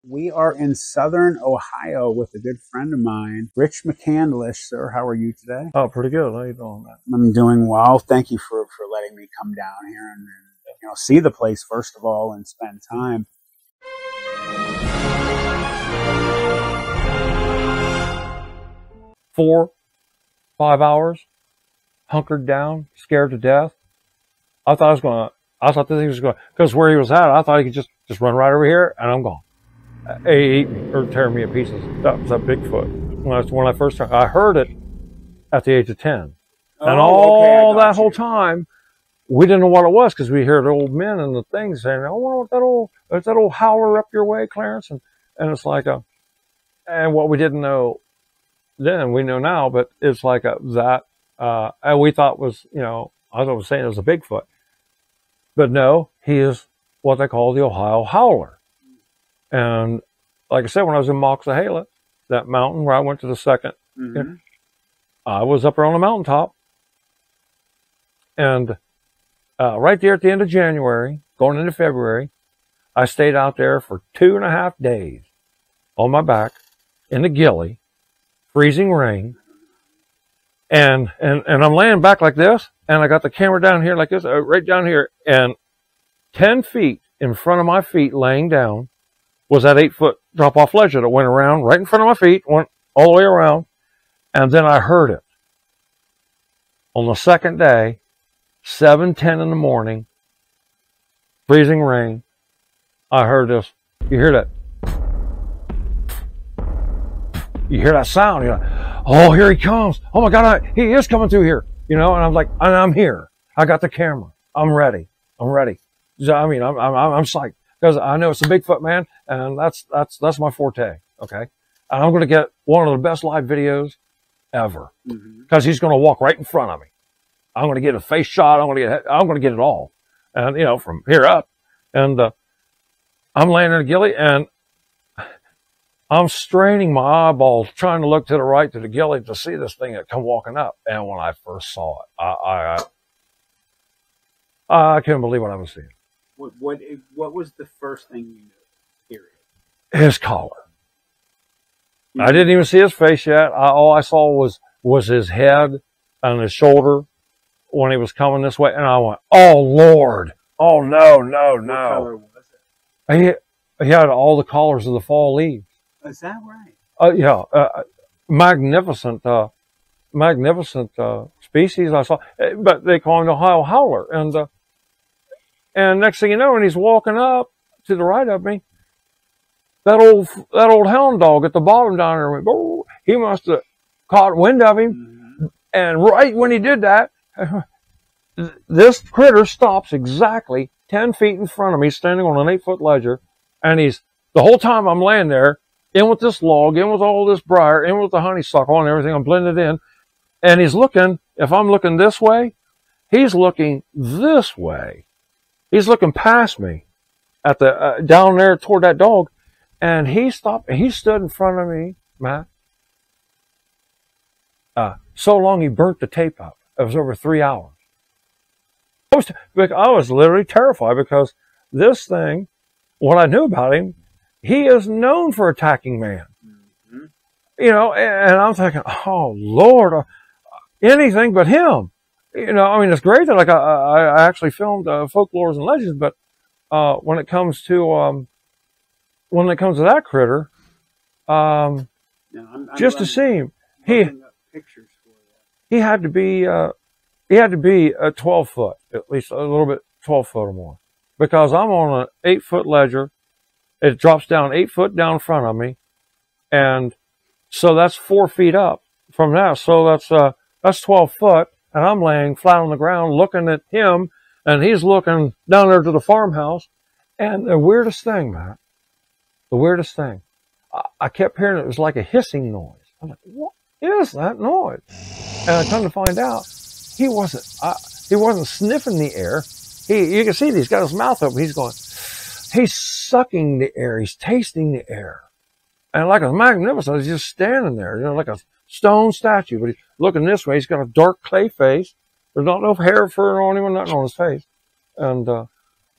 We are in southern Ohio with a good friend of mine, Rich Mccandlish. Sir, how are you today? Oh, pretty good. How you doing, man? I'm doing well. Thank you for letting me come down here and see the place first of all and spend time. 4, 5 hours, hunkered down, scared to death. I thought this thing was going, because where he was at, I thought he could just run right over here and I'm gone. He ate me or tear me to pieces. That was that Bigfoot. When I first heard, I heard it at the age of 10. And that whole time, we didn't know what it was because we heard old men and the things saying, "I wonder what there's that old howler up your way, Clarence." And it's like and what we didn't know then, we know now, but it's like and we thought was, as I was saying, it was a Bigfoot. But no, he is what they call the Ohio Howler. And like I said, when I was in Moxahala, that mountain where I went to the second, I was up there on the mountaintop. And right there at the end of January, going into February, I stayed out there for 2.5 days on my back in the gilly, freezing rain. And I'm laying back like this, and I got the camera down here like this, right down here, and 10 feet in front of my feet laying down was that 8-foot drop-off ledge that went around right in front of my feet, went all the way around, and then I heard it. On the second day, 7:10 in the morning, freezing rain, I heard this. You hear that? You hear that sound? You're like, oh, here he comes. Oh my God, he is coming through here. And I'm like, I'm here. I got the camera. I'm ready. I'm ready. I mean, I'm psyched because I know it's a Bigfoot, man, and that's my forte. Okay, and I'm going to get one of the best live videos ever because he's going to walk right in front of me. I'm going to get a face shot. I'm going to get it all, and from here up, and I'm laying in a gilly and I'm straining my eyeballs, trying to look to the right to the gilly to see this thing that come walking up. And when I first saw it, I couldn't believe what I was seeing. What was the first thing you knew? Period. His collar. I didn't even see his face yet. All I saw was his head and his shoulder when he was coming this way. And I went, oh, Lord. Oh, no. What color was it? He had all the collars of the fall leaves. Is that right? Yeah. Magnificent species I saw. But they call him the Ohio Howler. And next thing you know, when he's walking up to the right of me, that old hound dog at the bottom down there went, oh, he must have caught wind of him. And right when he did that, this critter stops exactly 10 feet in front of me, standing on an 8-foot ledger. And the whole time I'm laying there, in with this log, in with all this briar, in with the honeysuckle and everything, I'm blended in. And he's looking, if I'm looking this way, he's looking this way. He's looking past me at the, down there toward that dog. And he stopped, and he stood in front of me, Matt. So long he burnt the tape up. It was over 3 hours. I was literally terrified because this thing, what I knew about him, he is known for attacking man. And I'm thinking, oh, Lord, anything but him. It's great that I actually filmed folklores and legends, but when it comes to that critter, just to see him, he had to be a 12 foot, at least a little bit 12 foot or more, because I'm on an 8-foot ledger. It drops down 8 foot down in front of me, and so that's 4 feet up from that. So that's 12 foot. And I'm laying flat on the ground looking at him, and he's looking down there to the farmhouse. And the weirdest thing, Matt, I kept hearing it was like a hissing noise. I'm like, what is that noise? And I come to find out, he wasn't sniffing the air. You can see he's got his mouth open. He's sucking the air. He's tasting the air. And like a magnificent, he's just standing there, like a stone statue, but he's looking this way. He's got a dark clay face. There's not no hair, fur on him, or nothing on his face. And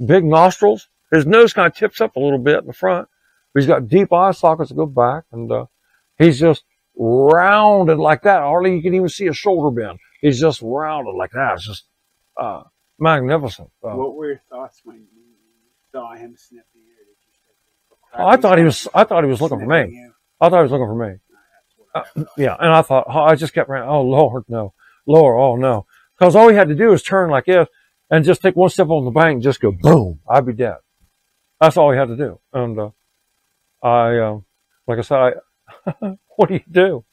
big nostrils. His nose kind of tips up a little bit in the front. He's got deep eye sockets that go back, and he's just rounded like that. Hardly you can even see a shoulder bend. He's just rounded like that. It's just magnificent. What were your thoughts when you saw him sniffing you? I thought he was looking for me. You? I thought he was looking for me. Yeah, and I thought, I just kept running. Oh Lord, no, Lord, oh no, because all he had to do is turn like this and just take one step on the bank and just go boom. I'd be dead. That's all he had to do. And like I said, what do you do?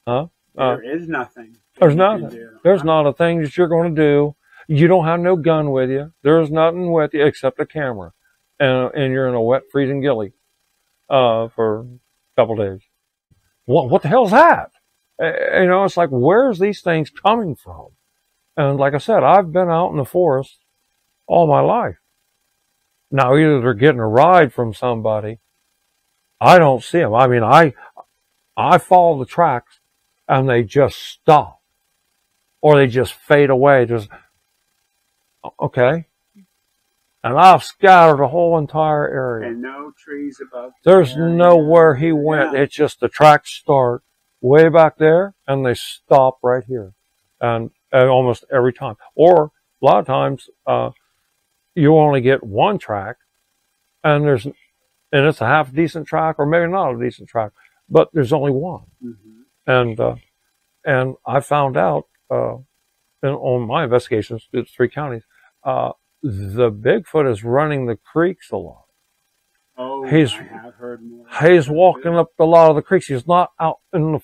Huh? There is nothing. There's nothing. There's not a thing that you're going to do. You don't have no gun with you. There's nothing with you except a camera, and you're in a wet, freezing gilly for a couple days. What the hell's that? You know, it's like, where's these things coming from? And like I said, I've been out in the forest all my life. Now, either they're getting a ride from somebody. I don't see them. I mean, I follow the tracks and they just stop or they just fade away. Just, okay. And I've scattered the whole entire area. And no trees above. There's nowhere he went. Yeah. It's just the tracks start way back there and they stop right here. And almost every time. Or a lot of times, you only get one track and it's a half decent track or maybe not a decent track, but there's only one. Mm-hmm. And I found out, on my investigations through the 3 counties, the Bigfoot is running the creeks a lot. Oh, I have heard more. He's walking up a lot of the creeks. He's not out in the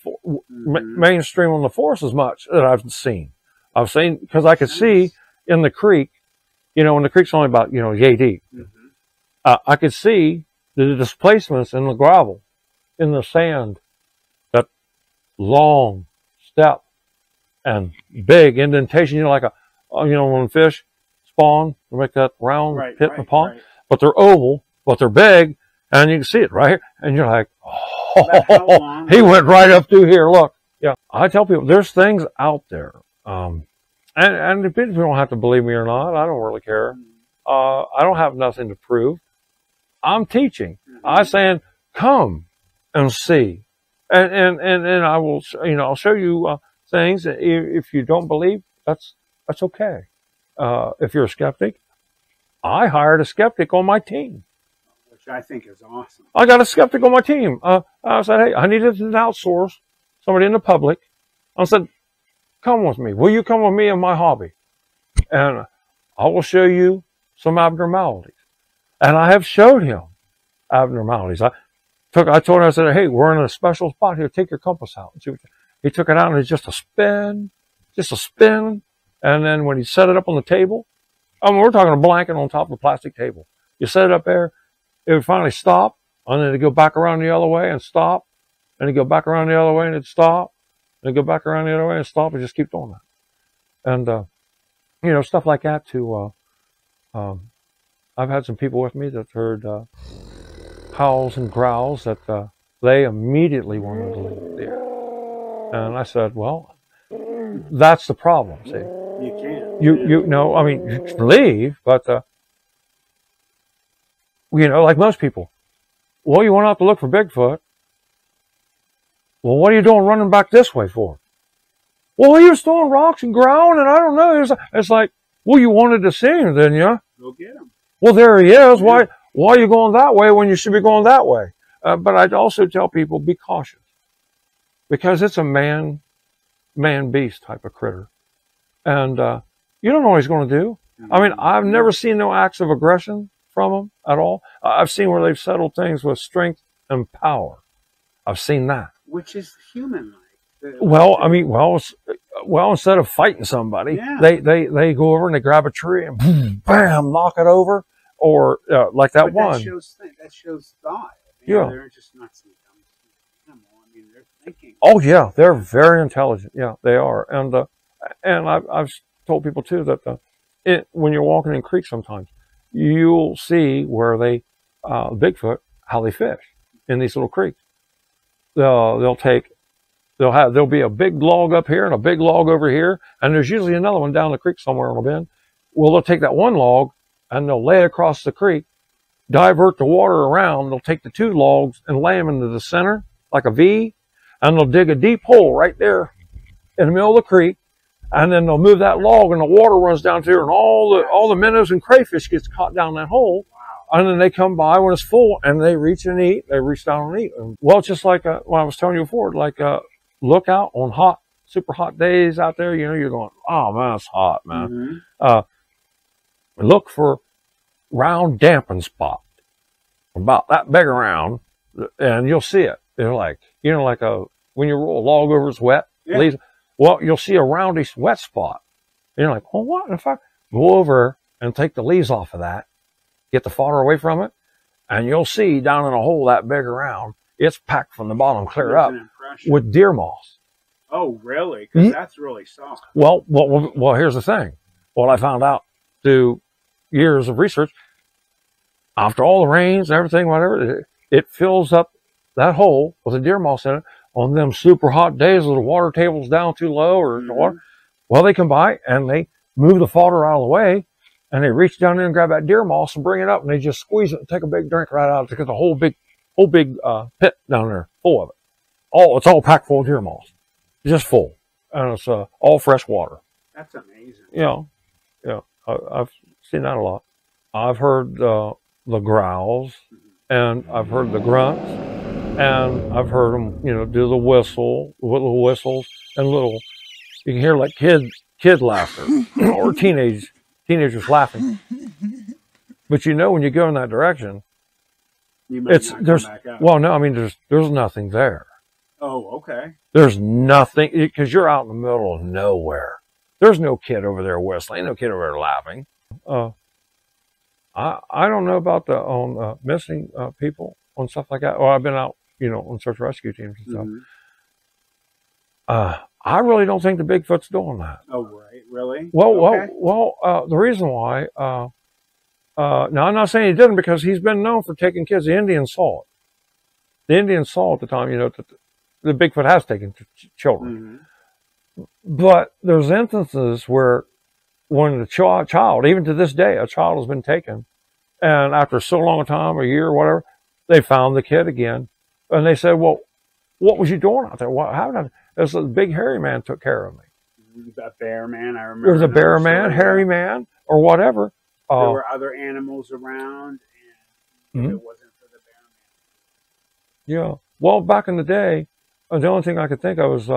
mainstream on the forest as much that I've seen. I've seen, because I could see in the creek, you know, when the creek's only about, yay deep, I could see the displacements in the gravel, in the sand, that long step and big indentation, like when fish spawn, they make that round pit in the pond, but they're oval, but they're big, and you can see it right here, and you're like, oh, he went right up through here, look. Yeah, I tell people, there's things out there, and if you don't have to believe me or not, I don't really care. I don't have nothing to prove. I'm teaching. I'm saying, come and see. And I will, I'll show you, things. If you don't believe, that's okay. If you're a skeptic, I hired a skeptic on my team. Which I think is awesome. I got a skeptic on my team. I said, hey, I needed to outsource somebody in the public. I said, come with me. Will you come with me in my hobby? And I will show you some abnormalities. And I have showed him abnormalities. I told him, I said, hey, we're in a special spot here. Take your compass out. He took it out and it's just a spin. And then when he set it up on the table, we're talking a blanket on top of a plastic table. You set it up there, it would finally stop, and then it'd go back around the other way and stop, and it'd go back around the other way and it'd stop, and it'd go back around the other way and stop, and just keep doing that. And, stuff like that too. I've had some people with me that heard howls and growls that they immediately wanted to leave there. And I said, well, that's the problem, see. You can't. You can leave, but, like most people. Well, you went out to look for Bigfoot. Well, what are you doing running back this way for? Well, he was throwing rocks and growling, and I don't know. It's like, well, you wanted to see him, didn't you? Go get him. Well, there he is. Why are you going that way when you should be going that way? But I'd also tell people, be cautious. Because it's a man-beast type of critter. And you don't know what he's going to do. I mean, I've never seen no acts of aggression from him at all. I've seen where they've settled things with strength and power. I've seen that. Which is human-like. Well, instead of fighting somebody, they go over and they grab a tree and boom, bam, knock it over. Or like that one. That shows thought. They're just not some dumb animal. I mean, they're thinking. Oh yeah, they're very intelligent. Yeah, they are. And I've told people too that when you're walking in creeks, sometimes you'll see where Bigfoot, how they fish in these little creeks. There'll be a big log up here and a big log over here, and there's usually another one down the creek somewhere on a bend. Well, they'll take that one log and they'll lay it across the creek, divert the water around. They'll take the 2 logs and lay them into the center like a V, and they'll dig a deep hole right there in the middle of the creek, and then they'll move that log, and the water runs down through, and all the minnows and crayfish gets caught down that hole. Wow. And then they come by when it's full, and they reach and eat. They reach down and eat. Well, it's just like what I was telling you before, like look out on super hot days out there. You know, you're going, oh man, it's hot, man. Mm-hmm. Look for round damping spot about that big around, and you'll see it. They're like, you know, like when you roll a log over, it's wet. Yeah. Leaves, well, you'll see a roundish wet spot. And you're like, well, what if I go over and take the leaves off of that, get the fodder away from it, and you'll see down in a hole that big around, it's packed from the bottom clear up with deer moss. Oh, really? Because that's really soft. Well, here's the thing. What I found out through years of research, after all the rains and everything, whatever, it fills up that hole with the deer moss in it on them super hot days where the water table's down too low or the water. Well, they come by and they move the fodder out of the way, and they reach down in and grab that deer moss and bring it up, and they just squeeze it and take a big drink right out of it. They got the whole big pit down there full of it. It's all packed full of deer moss, just full, and it's all fresh water. That's amazing. Yeah, I've seen that a lot. I've heard the growls, and I've heard the grunts, and I've heard them, you know, do the little whistles, and you can hear like kid laughter or teenagers laughing. But you know, when you go in that direction, there's nothing there. Oh, okay. There's nothing, because you're out in the middle of nowhere. There's no kid over there whistling. Ain't no kid over there laughing. I don't know about the missing people on stuff like that. Well, I've been out, you know, on search and rescue teams and stuff. Mm-hmm. I really don't think the Bigfoot's doing that. Oh, right, really? Well, the reason why. Now I'm not saying he didn't, because he's been known for taking kids. The Indians saw it. The Indians saw at the time, you know, that the Bigfoot has taken children. Mm-hmm. But there's instances where when the child, even to this day, a child has been taken, and after so long a time, a year or whatever, they found the kid again, and they said, well, what was you doing out there? This big hairy man took care of me. That bear man, I remember. There was a bear man, hairy man, or whatever. There were other animals around, and if it wasn't for the bear man. Yeah. Well, back in the day, the only thing I could think of was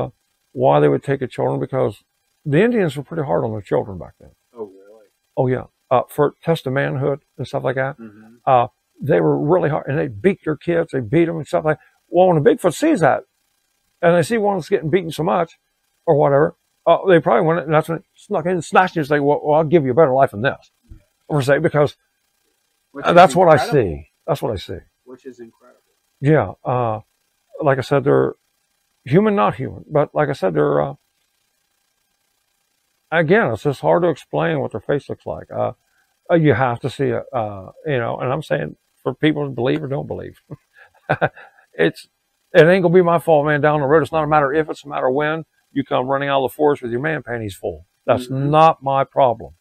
why they would take the children, because the Indians were pretty hard on their children back then. Oh, really? Oh, yeah. For test of manhood and stuff like that. Mm-hmm. They were really hard, and they beat their kids. They beat them and stuff like that. Well, when a Bigfoot sees that, and they see one that's getting beaten so much, or whatever, they probably went, and that's when it snuck in and snatched you and say, well, I'll give you a better life than this. Or say, because that's what I see. That's what I see. Which is incredible. Yeah. Like I said, they're human, not human. But like I said, they're, again, it's just hard to explain what their face looks like. You have to see it, you know, and I'm saying for people to believe or don't believe. It ain't gonna be my fault, man, down the road. It's not a matter if, it's a matter when you come running out of the forest with your man panties full. That's not my problem.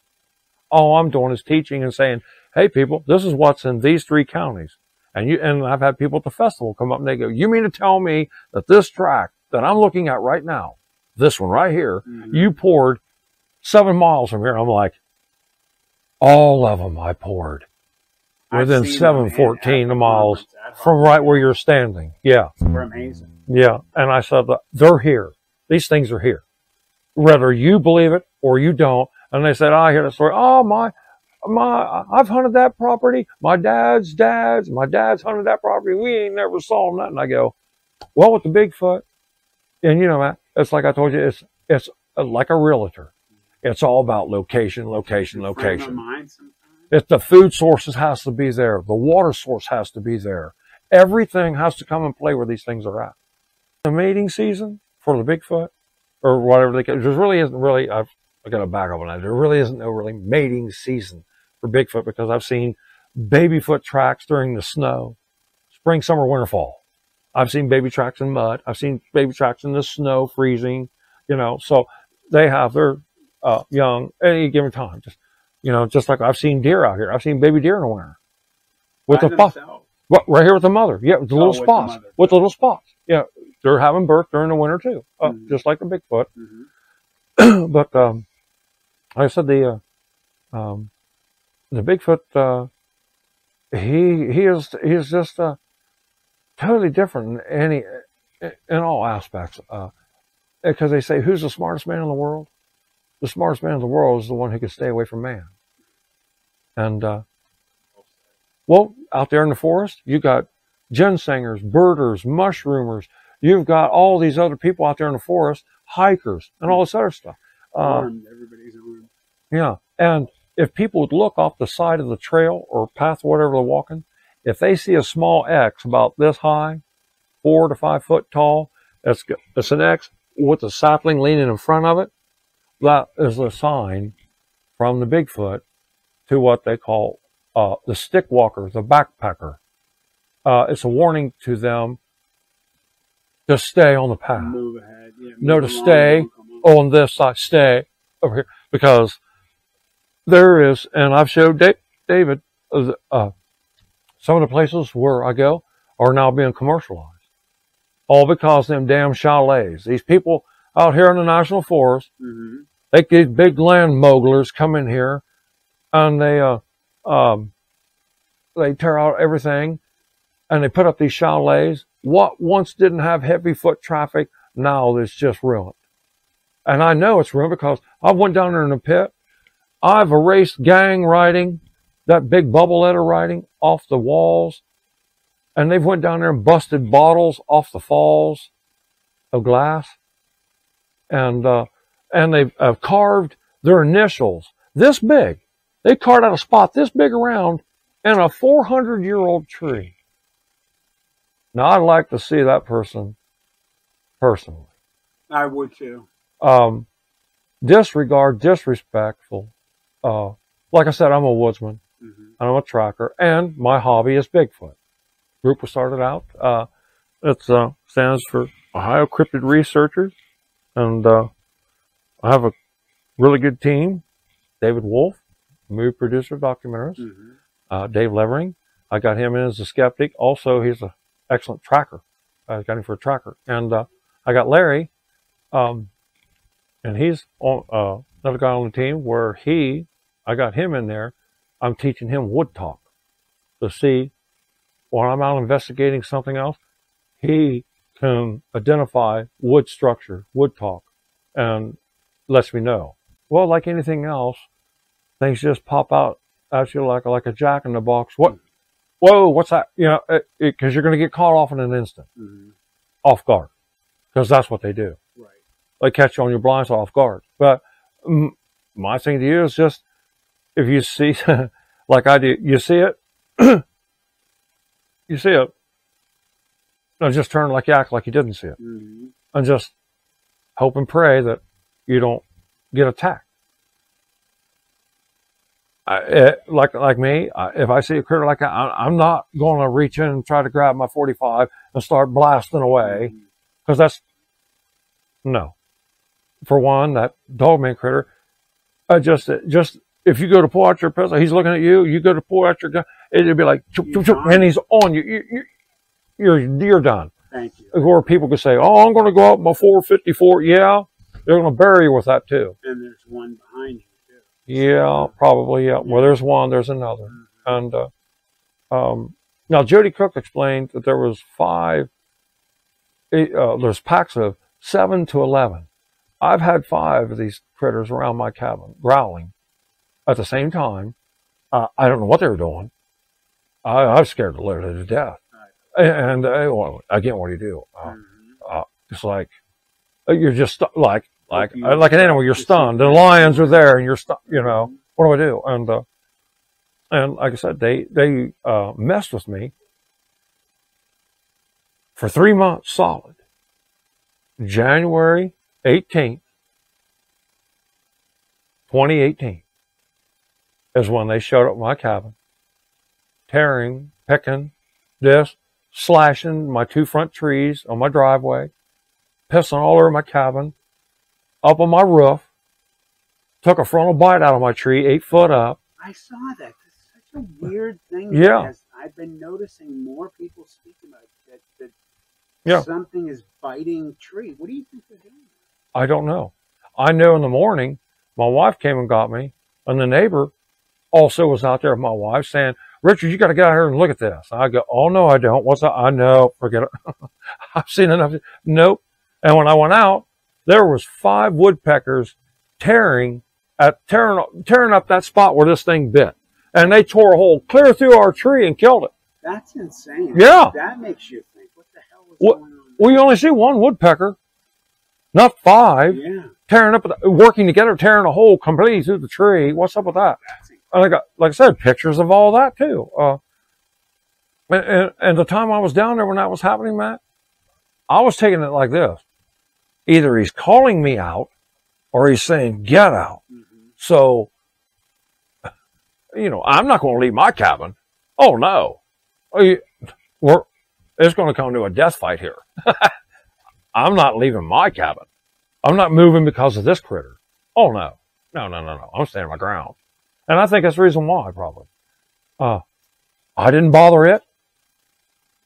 All I'm doing is teaching and saying, hey, people, this is what's in these 3 counties. And I've had people at the festival come up and they go, you mean to tell me that this tract that I'm looking at right now, this one right here, you poured 7 miles from here? I'm like, all of them I poured within 714 miles from right where you're standing. Yeah. They're amazing. Yeah. And I said, they're here. These things are here. Whether you believe it or you don't. And they said, I hear the story. Oh, I've hunted that property. My dad's hunted that property. We ain't never saw nothing. I go, well, with the Bigfoot, and you know, Matt, it's like I told you, it's like a realtor. It's all about location. If the food sources has to be there, the water source has to be there. Everything has to come and play where these things are at. The mating season for the Bigfoot, or whatever there really isn't really, I got to back up on that. There really isn't no really mating season for Bigfoot, because I've seen babyfoot tracks during the snow, spring, summer, winter, fall. I've seen baby tracks in mud. I've seen baby tracks in the snow, freezing, you know, so they have their young at any given time. Just like I've seen deer out here. I've seen baby deer in the winter. with By the spots. themselves. What, right here with the mother. Yeah, with the little with the spots. mother. With the little spots. Yeah, they're having birth during the winter too, just like the Bigfoot. But like I said, the Bigfoot, he is just totally different in all aspects. Because they say, who's the smartest man in the world? The smartest man in the world is the one who can stay away from man. And well, out there in the forest, you got ginsengers, birders, mushroomers. You've got all these other people out there in the forest, hikers, and all this other stuff. Armed. Everybody's armed. Yeah, and if people would look off the side of the trail or path, whatever they're walking, if they see a small X about this high, 4 to 5 foot tall, it's an X with a sapling leaning in front of it, that is a sign from the Bigfoot to what they call the stick walker, the backpacker. It's a warning to them to stay on the path. Move ahead. Yeah, No, to move along, stay on this side, stay over here, because there is, and I've showed David, some of the places where I go are now being commercialized. All because of them damn chalets. These people out here in the national forest, these big land mogulers come in here and they tear out everything and they put up these chalets. What once didn't have heavy foot traffic, now it's just ruined. And I know it's ruined because I went down there in the pit. I've erased gang writing, that big bubble letter writing off the walls. And they've went down there and busted bottles off the falls of glass. And they've carved their initials this big. They carved out a spot this big around in a 400-year-old tree. Now, I'd like to see that person personally. I would too. Disrespectful. Like I said, I'm a woodsman. And I'm a tracker. And my hobby is Bigfoot. Group was started out. It stands for Ohio Cryptid Researchers. And I have a really good team. David Wolf, movie producer, documentarist. Dave Levering, I got him in as a skeptic. Also, he's an excellent tracker. I got him for a tracker. And I got Larry, and he's on, another guy on the team where I got him in there. I'm teaching him wood talk to see when I'm out investigating something else, he can identify wood structure, wood talk, and lets me know. Well, like anything else, things just pop out at you like a jack in the box. What? Whoa, what's that? You know, because you're going to get caught off in an instant, off guard, because that's what they do. Right. They catch you on your blind side off guard. But my thing to you is just, if you see, like I do, you see it, you see it, now just turn like you act like you didn't see it. And just hope and pray that you don't get attacked. Like me, if I see a critter like that, I'm not going to reach in and try to grab my 45 and start blasting away, because no. For one, that Dogman critter, just if you go to pull out your pistol, he's looking at you. You go to pull out your gun, it'll be like, choop, choop, choop, and he's on you. You're done. Thank you. Or people could say, "Oh, I'm going to go out with my 454." Yeah, they're going to bury you with that too. And there's one behind you too. Yeah, probably. Yeah. Well, there's one. There's another. And now Jody Cook explained that there was there's packs of 7 to 11. I've had 5 of these critters around my cabin growling at the same time. I don't know what they were doing. I was scared to literally to death. And again, what do you do? It's like you're just like an animal. You're stunned. The lions are there, and you're stunned. You know, what do I do? And like I said, they messed with me for 3 months solid. January 18th, 2018 is when they showed up at my cabin, tearing, picking, slashing my 2 front trees on my driveway, pissing all over my cabin, up on my roof, took a frontal bite out of my tree 8 foot up. I saw that. It's such a weird thing. Yeah. I've been noticing more people speaking about that Yeah. something is biting tree. What do you think they're doing? I don't know. I know in the morning, my wife came and got me, and the neighbor also was out there with my wife saying, Richard, you got to get out here and look at this. I go, oh, no, I don't. What's that? I know. Forget it. I've seen enough. Nope. And when I went out, there was 5 woodpeckers tearing up that spot where this thing bit. And they tore a hole clear through our tree and killed it. That's insane. Yeah. That makes you think, what the hell is going on? Well, you only see one woodpecker, not 5. Yeah. Tearing up, working together, tearing a hole completely through the tree. What's up with that? And I got, like I said, pictures of all that too. And the time I was down there when that was happening, Matt, I was taking it like this. Either he's calling me out or he's saying, get out. Mm-hmm. So, I'm not going to leave my cabin. Oh, no. It's going to come to a death fight here. I'm not leaving my cabin. I'm not moving because of this critter. Oh, no. No. I'm standing my ground. And I think that's the reason why, probably. I didn't bother it.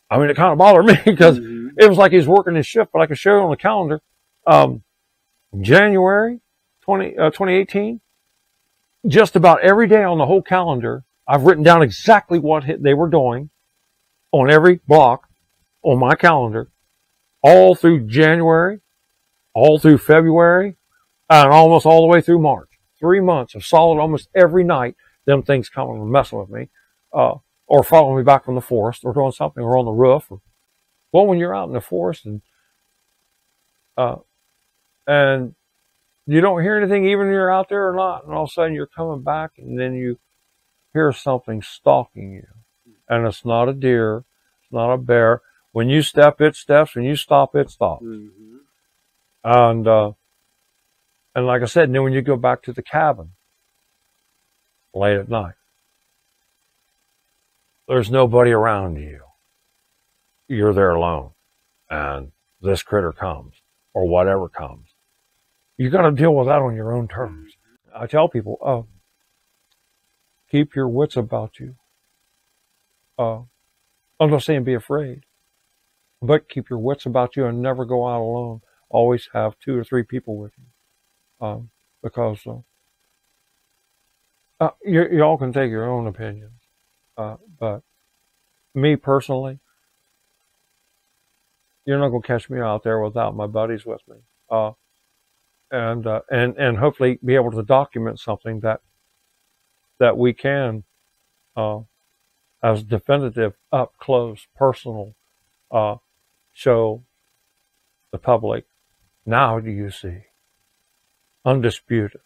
I mean, it kind of bothered me because it was like he was working his shift, but I could show you on the calendar. January 2018, just about every day on the whole calendar, I've written down exactly what they were doing on every block on my calendar, all through January, all through February, and almost all the way through March. 3 months of solid, almost every night, them things coming and messing with me, or following me back from the forest, or doing something, or on the roof. Well, when you're out in the forest and you don't hear anything, even if you're out there or not, and all of a sudden you're coming back, and then you hear something stalking you, and it's not a deer, it's not a bear. When you step, it steps. When you stop, it stops. Mm-hmm. And like I said, then when you go back to the cabin late at night, there's nobody around you. You're there alone, and this critter comes, or whatever comes. You got to deal with that on your own terms. I tell people, keep your wits about you. I'm not saying be afraid, but keep your wits about you and never go out alone. Always have 2 or 3 people with you. Because you all can take your own opinions. But me personally, you're not going to catch me out there without my buddies with me. And hopefully be able to document something that we can, as definitive, up close, personal, show the public. Now do you see? Undisputed.